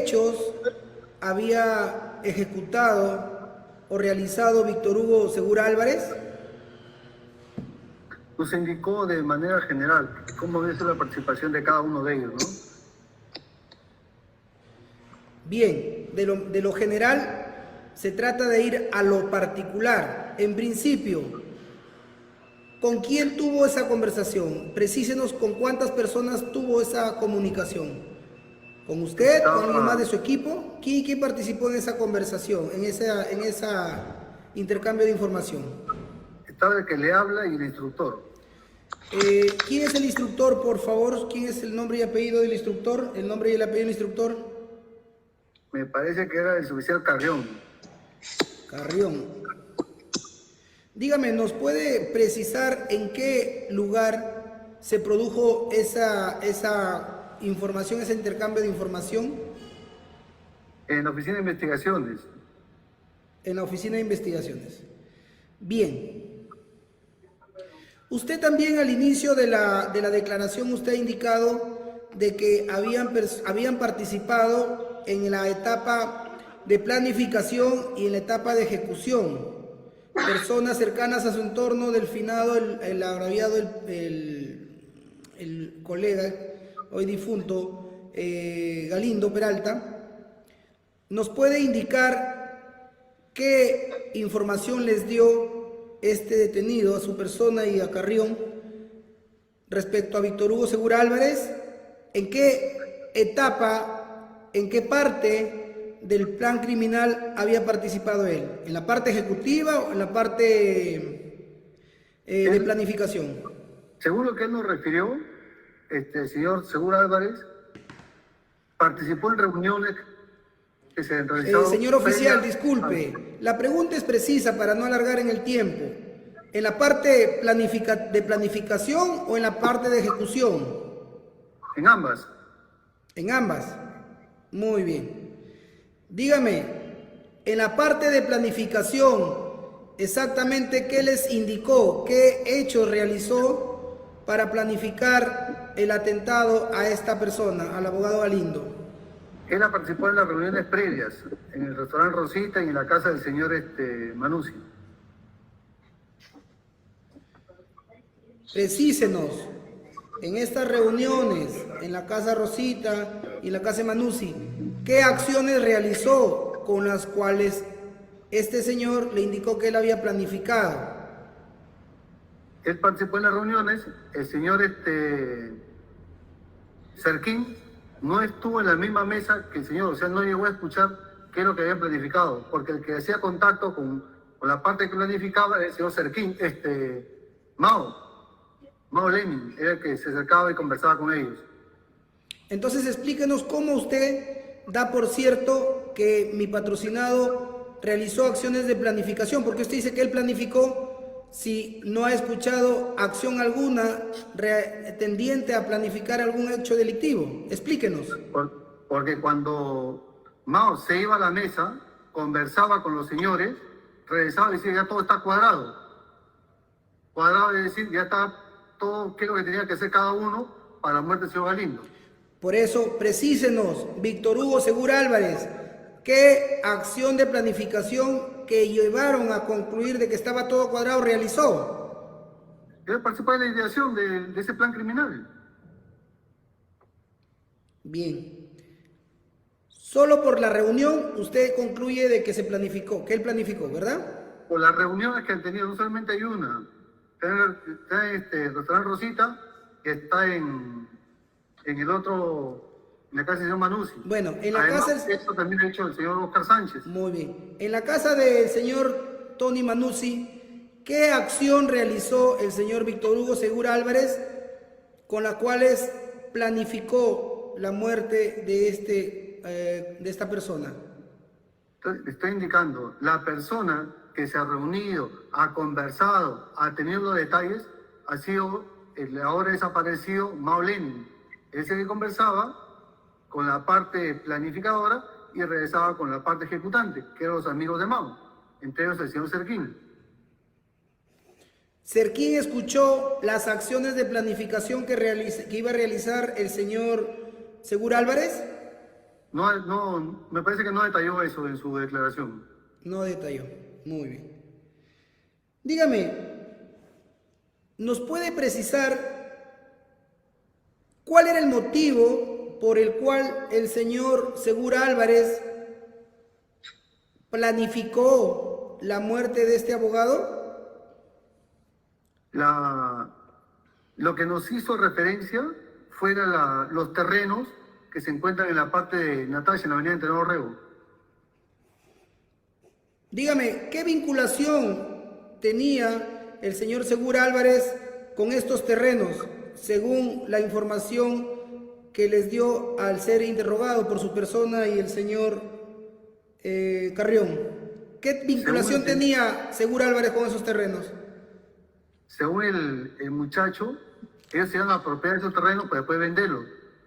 hechos había ejecutado o realizado Víctor Hugo Segura Álvarez? Nos indicó de manera general cómo debe ser la participación de cada uno de ellos, ¿no? Bien, de lo general se trata de ir a lo particular. En principio, ¿con quién tuvo esa conversación? Precísenos con cuántas personas tuvo esa comunicación. ¿Con usted? ¿Con alguien más de su equipo? ¿Quién participó en esa conversación, en esa intercambio de información? Estaba el que le habla y el instructor. ¿Quién es el instructor, por favor? ¿Quién es el nombre y apellido del instructor? ¿El nombre y el apellido del instructor? Me parece que era el suboficial Carrión. Carrión. Dígame, ¿nos puede precisar en qué lugar se produjo esa información, ese intercambio de información? En la oficina de investigaciones. En la oficina de investigaciones. Bien. Usted también al inicio de la declaración, usted ha indicado de que habían participado en la etapa de planificación y en la etapa de ejecución personas cercanas a su entorno del finado, el agraviado, el colega, hoy difunto, Galindo Peralta. ¿Nos puede indicar qué información les dio este detenido a su persona y a Carrión respecto a Víctor Hugo Segura Álvarez? ¿En qué etapa, en qué parte del plan criminal había participado él? ¿En la parte ejecutiva o en la parte de planificación? Según lo que él nos refirió, el señor Segura Álvarez participó en reuniones que se realizaron. Señor oficial, disculpe, la pregunta es precisa para no alargar en el tiempo. ¿En la parte de planificación o en la parte de ejecución? En ambas. En ambas. Muy bien. Dígame, en la parte de planificación, exactamente qué les indicó, qué hechos realizó para planificar el atentado a esta persona, al abogado Galindo. Él participó en las reuniones previas, en el restaurante Rosita y en la casa del señor Manuzzi. Precísenos, en estas reuniones, en la casa Rosita y en la casa de Manuzzi, ¿qué acciones realizó con las cuales este señor le indicó que él había planificado? Él participó en las reuniones, el señor Serquín no estuvo en la misma mesa que el señor, o sea, no llegó a escuchar qué es lo que habían planificado, porque el que hacía contacto con la parte que planificaba era el señor Serquín, Mao Lenin, era el que se acercaba y conversaba con ellos. Entonces explíquenos cómo usted da por cierto que mi patrocinado realizó acciones de planificación, porque usted dice que él planificó si no ha escuchado acción alguna tendiente a planificar algún hecho delictivo. Explíquenos. Porque cuando Mao se iba a la mesa, conversaba con los señores, regresaba y decía, ya todo está cuadrado. Cuadrado es decir, ya está todo, qué es lo que tenía que hacer cada uno para la muerte del señor Galindo. Por eso, precísenos, Víctor Hugo Segura Álvarez, ¿qué acción de planificación que llevaron a concluir de que estaba todo cuadrado realizó? Él participó en la ideación de ese plan criminal. Bien. Solo por la reunión usted concluye de que se planificó, que él planificó, ¿verdad? Por las reuniones que han tenido, no solamente hay una. Está en restaurante Rosita, que está en el otro, en la casa del señor Manuzzi. Bueno, en la Además, casa... esto también ha hecho el señor Oscar Sánchez. Muy bien. En la casa del señor Tony Manuzzi, ¿qué acción realizó el señor Víctor Hugo Segura Álvarez con la cual planificó la muerte de esta persona? Entonces, estoy indicando, la persona que se ha reunido, ha conversado, ha tenido los detalles, ha sido el ahora desaparecido Mao Lenin. Ese que conversaba con la parte planificadora y regresaba con la parte ejecutante, que eran los amigos de Mao, entre ellos el señor Serquín. ¿Serquín escuchó las acciones de planificación que iba a realizar el señor Segura Álvarez? me parece que no detalló eso en su declaración. No detalló. Muy bien. Dígame, ¿nos puede precisar cuál era el motivo por el cual el señor Segura Álvarez planificó la muerte de este abogado? Lo que nos hizo referencia fueron los terrenos que se encuentran en la parte de Natalia, en la avenida Entrenador Rego. Dígame, ¿qué vinculación tenía el señor Segura Álvarez con estos terrenos, según la información que les dio al ser interrogado por su persona y el señor Carrión? ¿Qué vinculación tenía Segura Álvarez con esos terrenos? Según el muchacho, ellos se iban a apropiar esos terrenos para después venderlos.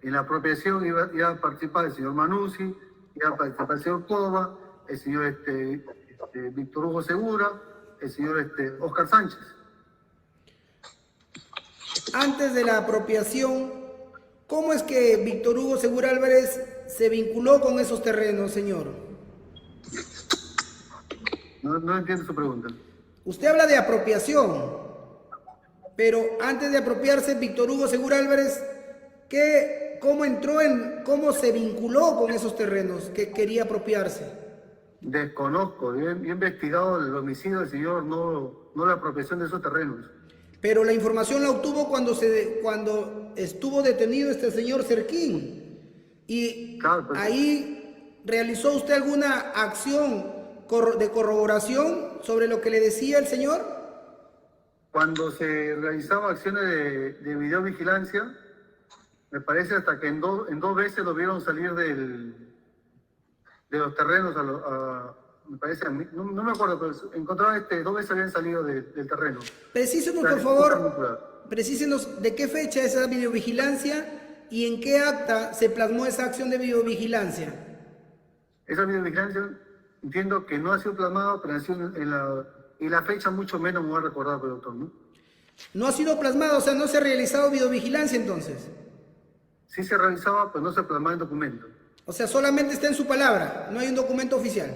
En la apropiación iba a participar el señor Manuzzi, iba a participar el señor Cova, el señor Víctor Hugo Segura, el señor Oscar Sánchez. Antes de la apropiación, ¿cómo es que Víctor Hugo Segura Álvarez se vinculó con esos terrenos, señor? No entiendo su pregunta. Usted habla de apropiación, pero antes de apropiarse, Víctor Hugo Segura Álvarez, ¿cómo se vinculó con esos terrenos que quería apropiarse? Desconozco, he investigado el homicidio del señor, no la apropiación de esos terrenos. Pero la información la obtuvo cuando estuvo detenido este señor Cerquín. Y claro, pues, ahí realizó usted alguna acción de corroboración sobre lo que le decía el señor. Cuando se realizaban acciones de videovigilancia, me parece hasta que en dos veces lo vieron salir de los terrenos, me parece, no me acuerdo, pero encontraban dos veces habían salido del terreno. Precísenos, por favor, precísenos de qué fecha esa videovigilancia y en qué acta se plasmó esa acción de videovigilancia. Esa videovigilancia, entiendo que no ha sido plasmada, pero ha sido y la fecha mucho menos me voy a recordar, doctor, ¿no? No ha sido plasmada, o sea, no se ha realizado videovigilancia entonces. Sí se realizaba, pero no se plasmaba en documento. O sea, solamente está en su palabra, no hay un documento oficial.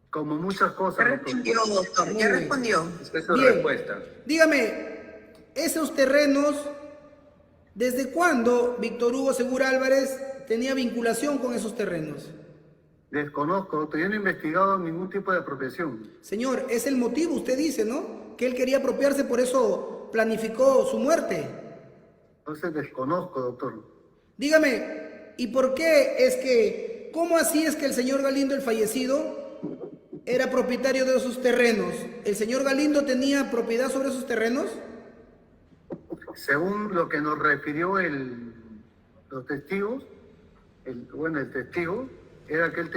Como muchas cosas. Ya respondió, doctor, ya respondió. Esa es su respuesta. Dígame, esos terrenos, ¿desde cuándo Víctor Hugo Segura Álvarez tenía vinculación con esos terrenos? Desconozco, doctor, yo no he investigado ningún tipo de apropiación. Señor, es el motivo, usted dice, ¿no? Que él quería apropiarse, por eso planificó su muerte. Entonces desconozco, doctor. Dígame, ¿y por qué cómo así es que el señor Galindo, el fallecido, era propietario de esos terrenos? ¿El señor Galindo tenía propiedad sobre esos terrenos? Según lo que nos refirió los testigos, el testigo, era que él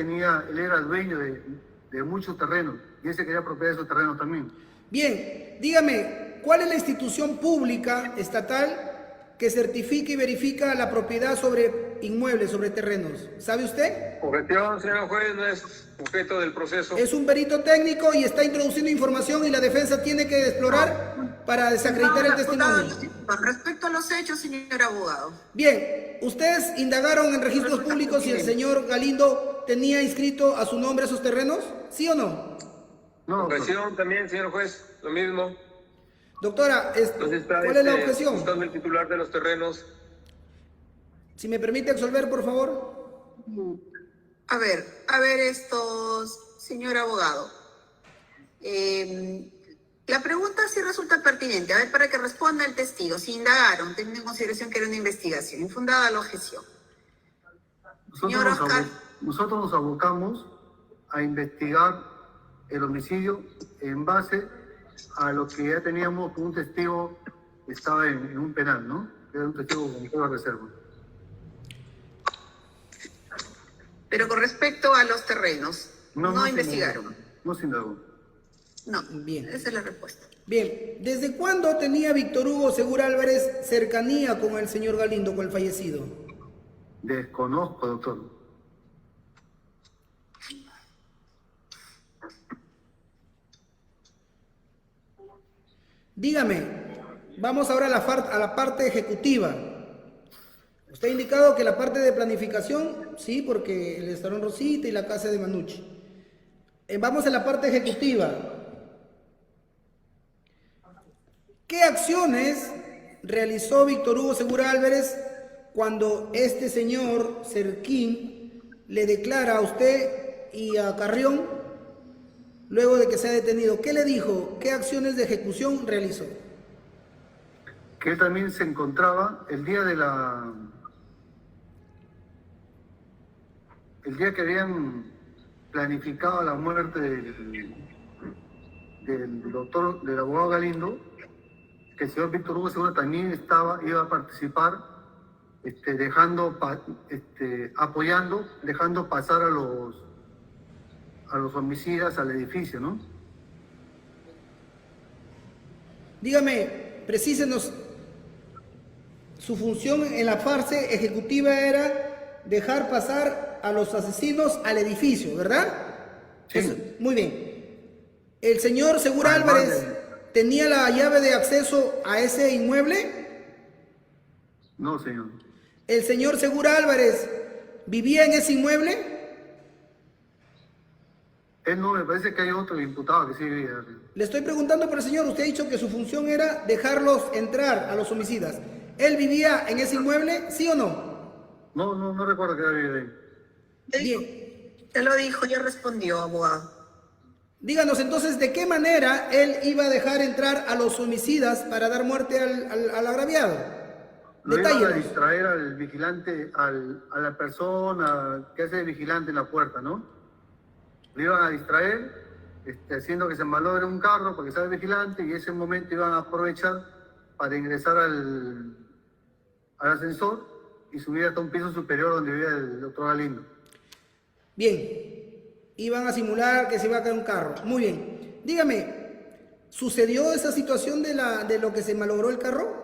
era dueño de muchos terrenos y él se quería apropiar de esos terrenos también. Bien, dígame, ¿cuál es la institución pública estatal que certifica y verifica la propiedad sobre inmuebles, sobre terrenos? ¿Sabe usted? Objeción, señor juez, no es objeto del proceso. Es un perito técnico y está introduciendo información y la defensa tiene que explorar para desacreditar el testimonio. Respecto a los hechos, señor abogado. Bien, ustedes indagaron en registros públicos si el señor Galindo tenía inscrito a su nombre esos terrenos, ¿sí o no? No, Objeción también, señor juez, lo mismo. Doctora, Entonces está ¿cuál es la objeción? buscando el titular de los terrenos. Si me permite absolver, por favor. A ver, señor abogado. La pregunta sí resulta pertinente. A ver, para que responda el testigo. Si indagaron, teniendo en consideración que era una investigación, infundada la objeción. Señor Oscar. Nosotros nos abocamos a investigar el homicidio en base a lo que ya teníamos con un testigo que estaba en un penal, ¿no? Era un testigo con toda reserva. Pero con respecto a los terrenos, no investigaron. No se indagó. No, Bien. esa es la respuesta. Bien, ¿desde cuándo tenía Víctor Hugo Segura Álvarez cercanía con el señor Galindo, con el fallecido? Desconozco, doctor. Dígame, vamos ahora a la parte ejecutiva. Usted ha indicado que la parte de planificación, sí, porque el restaurante Rosita y la casa de Manucci. Vamos a la parte ejecutiva. ¿Qué acciones realizó Víctor Hugo Segura Álvarez cuando este señor Serquín le declara a usted y a Carrión luego de que se ha detenido? ¿Qué le dijo? ¿Qué acciones de ejecución realizó? Que él también se encontraba el día que habían planificado la muerte del doctor, del abogado Galindo, que el señor Víctor Hugo Segura también iba a participar, apoyando, dejando pasar a los homicidas al edificio, ¿no? Dígame, precísenos, su función en la fase ejecutiva era dejar pasar a los asesinos al edificio, ¿verdad? Sí. Muy bien. ¿El señor Segura Álvarez tenía la llave de acceso a ese inmueble? No, señor. ¿El señor Segura Álvarez vivía en ese inmueble? Él no, me parece que hay otro imputado que sí vivía. Le estoy preguntando por el señor. Usted ha dicho que su función era dejarlos entrar a los homicidas. ¿Él vivía en ese inmueble, sí o no? No recuerdo que vivía ahí. Bien. Te lo dijo, ya respondió, abogado. Díganos entonces, ¿de qué manera él iba a dejar entrar a los homicidas para dar muerte al agraviado? Lo iban a Detállenos. distraer al vigilante, a la persona que hace de vigilante en la puerta, ¿no? Lo iban a distraer, haciendo que se malogre un carro porque sale vigilante, y ese momento iban a aprovechar para ingresar al ascensor y subir hasta un piso superior donde vivía el doctor Galindo. Bien, iban a simular que se iba a caer un carro. Muy bien. Dígame, ¿sucedió esa situación de lo que se malogró el carro?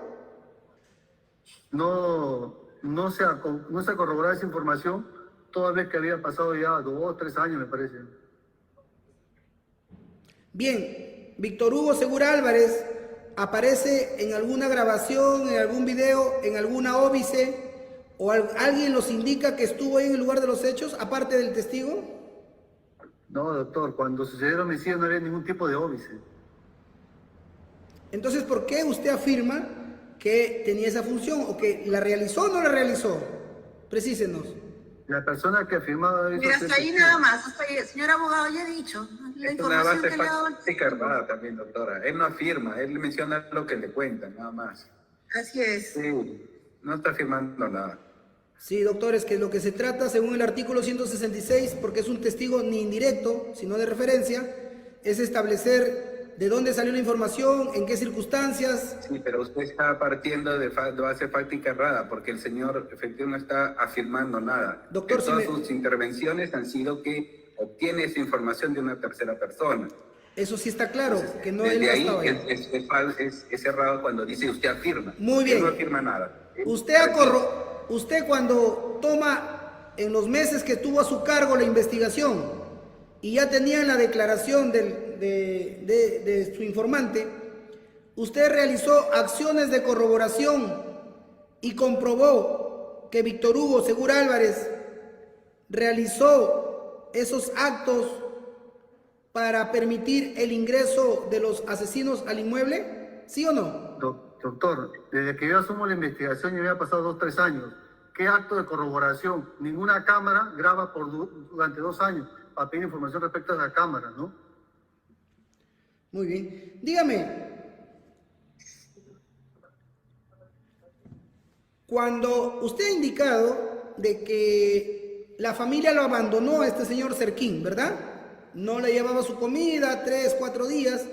No se ha corroborado esa información, toda vez que había pasado ya 2 o 3 años, me parece. Bien, Víctor Hugo Segura Álvarez aparece en alguna grabación, en algún video, en alguna óbice, o alguien los indica que estuvo ahí en el lugar de los hechos, aparte del testigo. No, doctor, cuando sucedió el homicidio no había ningún tipo de óbice. Entonces, ¿por qué usted afirma que tenía esa función, o que la realizó o no la realizó? Precísenos. La persona que afirmaba eso... Mira, hasta ahí nada más, hasta ahí. Señor abogado, ya he dicho. La Es una información base que le ha dado el fáctica errada también, doctora. Él no afirma, él menciona lo que le cuentan, nada más. Así es. Sí, no está afirmando nada. Sí, doctor, es que lo que se trata, según el artículo 166, porque es un testigo ni indirecto, sino de referencia, es establecer de dónde salió la información, en qué circunstancias. Sí, pero usted está partiendo de base fáctica errada, porque el señor efectivamente no está afirmando nada. Doctor, todas sus intervenciones han sido que obtiene esa información de una tercera persona. Eso sí está claro, Entonces, que no él desde no ahí estaba ahí. es errado cuando dice usted afirma. Muy bien. Él no afirma nada. Usted cuando toma en los meses que tuvo a su cargo la investigación y ya tenía la declaración de su informante, usted realizó acciones de corroboración y comprobó que Víctor Hugo Segura Álvarez realizó esos actos para permitir el ingreso de los asesinos al inmueble, ¿sí o no? Doctor, desde que yo asumo la investigación ya había pasado 2 o 3 años. ¿Qué acto de corroboración? Ninguna cámara graba durante 2 años para pedir información respecto a la cámara, ¿no? Muy bien. Dígame, cuando usted ha indicado de que la familia lo abandonó a este señor Serquín, ¿verdad? No le llevaba su comida 3, 4 días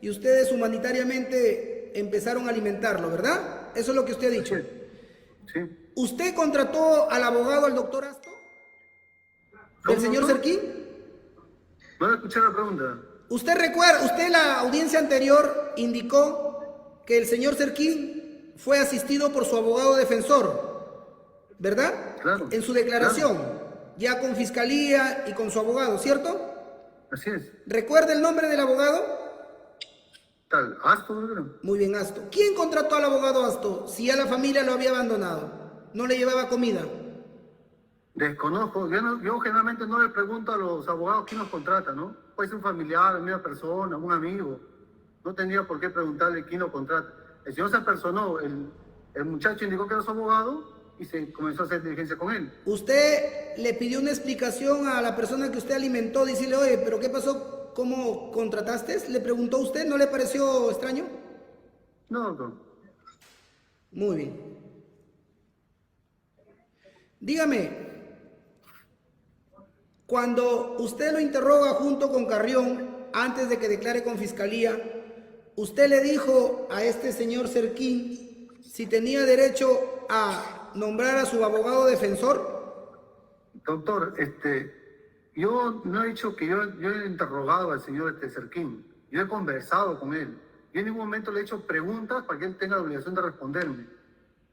y ustedes humanitariamente empezaron a alimentarlo, ¿verdad? Eso es lo que usted ha dicho. Sí. ¿Usted contrató al abogado, al doctor Asto? ¿Del señor Serquín? No le escuché la pregunta. ¿Usted recuerda, usted en la audiencia anterior indicó que el señor Serquín fue asistido por su abogado defensor, ¿verdad? Claro. En su declaración, claro. Ya con fiscalía y con su abogado, ¿cierto? Así es. ¿Recuerda el nombre del abogado? Tal, Asto, ¿no? Muy bien, Asto. ¿Quién contrató al abogado Asto si ya la familia lo había abandonado? ¿No le llevaba comida? Desconozco, yo generalmente no le pregunto a los abogados quién los contrata, ¿no? Puede ser un familiar, una persona, un amigo. No tendría por qué preguntarle quién lo contrata. El señor se apersonó, el muchacho indicó que era su abogado y se comenzó a hacer diligencia con él. Usted le pidió una explicación a la persona que usted alimentó, decirle, oye, ¿pero qué pasó? ¿Cómo contrataste? ¿Le preguntó usted? ¿No le pareció extraño? No, doctor. Muy bien. Dígame, cuando usted lo interroga junto con Carrión, antes de que declare con fiscalía, ¿usted le dijo a este señor Serquín si tenía derecho a nombrar a su abogado defensor? Doctor, yo no he dicho que yo he interrogado al señor Serquín. Yo he conversado con él. Yo en ningún momento le he hecho preguntas para que él tenga la obligación de responderme.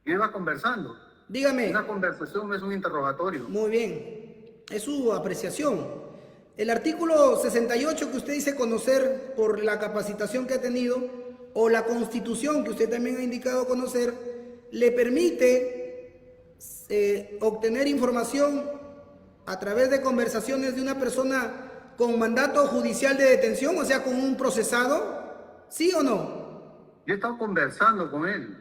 Yo iba conversando. Dígame. Una conversación no es un interrogatorio. Muy bien, es su apreciación. El artículo 68 que usted dice conocer por la capacitación que ha tenido, o la Constitución que usted también ha indicado conocer, le permite obtener información a través de conversaciones de una persona con mandato judicial de detención, o sea, con un procesado, ¿sí o no? Yo he estado conversando con él.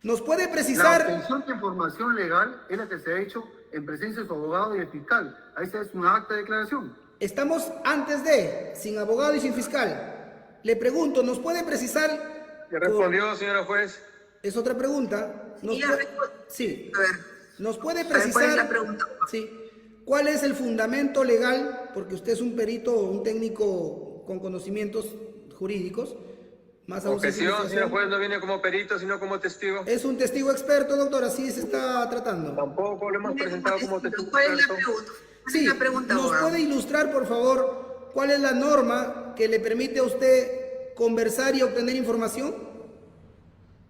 ¿Nos puede La precisar? obtención de información legal es la que se ha hecho en presencia de su abogado y el fiscal. Ahí se hace una acta de declaración. Estamos antes de, sin abogado y sin fiscal. Le pregunto, ¿nos puede precisar? ¿Ya respondió, señora juez? Es otra pregunta. Sí, ya Sí. A ver, ¿Nos puede ¿cuál es precisar? la pregunta? Sí. ¿Cuál es el fundamento legal? Porque usted es un perito, un técnico con conocimientos jurídicos. Más aún sin Objeción, señora investigación. juez, no viene como perito, sino como testigo. Es un testigo experto, doctor, así se está tratando. Tampoco lo hemos presentado como testigo. ¿Cuál es la experto. pregunta? ¿Cuál Sí, es la pregunta, ¿nos abogado? puede ilustrar, por favor, cuál es la norma que le permite a usted conversar y obtener información?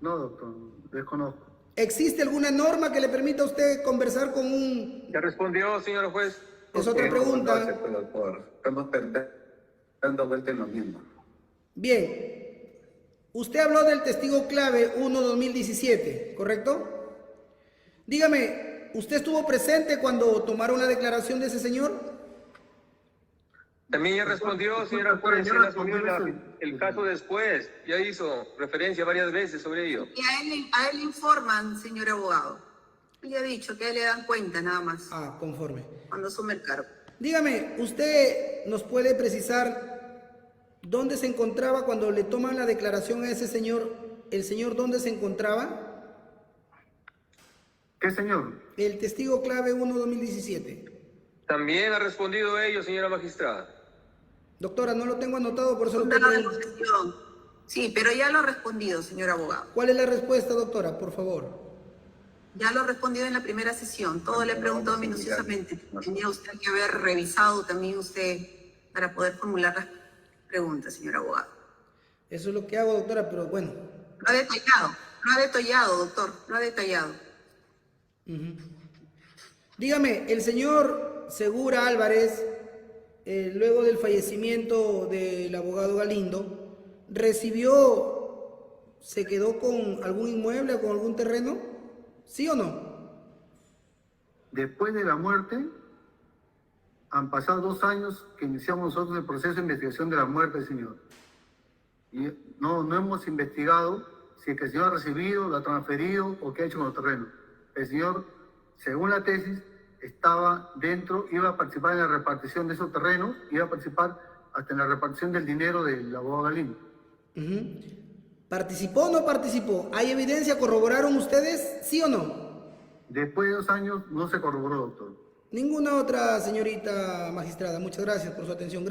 No, doctor, desconozco. ¿Existe alguna norma que le permita a usted conversar con un... ¿Ya respondió, señora juez? Es otra pregunta. Estamos dando vuelta en lo mismo. Bien. Usted habló del testigo clave 1-2017, ¿correcto? Dígame, ¿usted estuvo presente cuando tomaron la declaración de ese señor? También ya respondió, señora juez, él asumió el caso después. Ya hizo referencia varias veces sobre ello. Y a él le informan, señor abogado. Ya he dicho que a él le dan cuenta nada más Ah, conforme. cuando asume el cargo. Dígame, ¿usted nos puede precisar dónde se encontraba cuando le toman la declaración a ese señor? ¿El señor dónde se encontraba? ¿Qué señor? El testigo clave 1-2017. También ha respondido ello, señora magistrada. Doctora, no lo tengo anotado, por eso lo estoy Fundada la preguntando. objeción. Sí, pero ya lo ha respondido, señor abogado. ¿Cuál es la respuesta, doctora, por favor? Ya lo ha respondido en la primera sesión. Todo le he preguntado minuciosamente. Tenía usted que haber revisado también usted para poder formular las preguntas, señor abogado. Eso es lo que hago, doctora, pero bueno. Lo ha detallado, doctor, lo ha detallado. Dígame, el señor Segura Álvarez, luego del fallecimiento del abogado Galindo, ¿se quedó con algún inmueble o con algún terreno? ¿Sí o no? Después de la muerte, han pasado 2 años que iniciamos nosotros el proceso de investigación de la muerte del señor. Y no hemos investigado si es que el señor ha recibido, lo ha transferido o qué ha hecho con los terrenos. El señor, según la tesis, estaba dentro, iba a participar en la repartición de esos terrenos, iba a participar hasta en la repartición del dinero del abogado Galindo. ¿Participó o no participó? ¿Hay evidencia? ¿Corroboraron ustedes? ¿Sí o no? Después de 2 años no se corroboró, doctor. Ninguna otra señorita magistrada. Muchas gracias por su atención.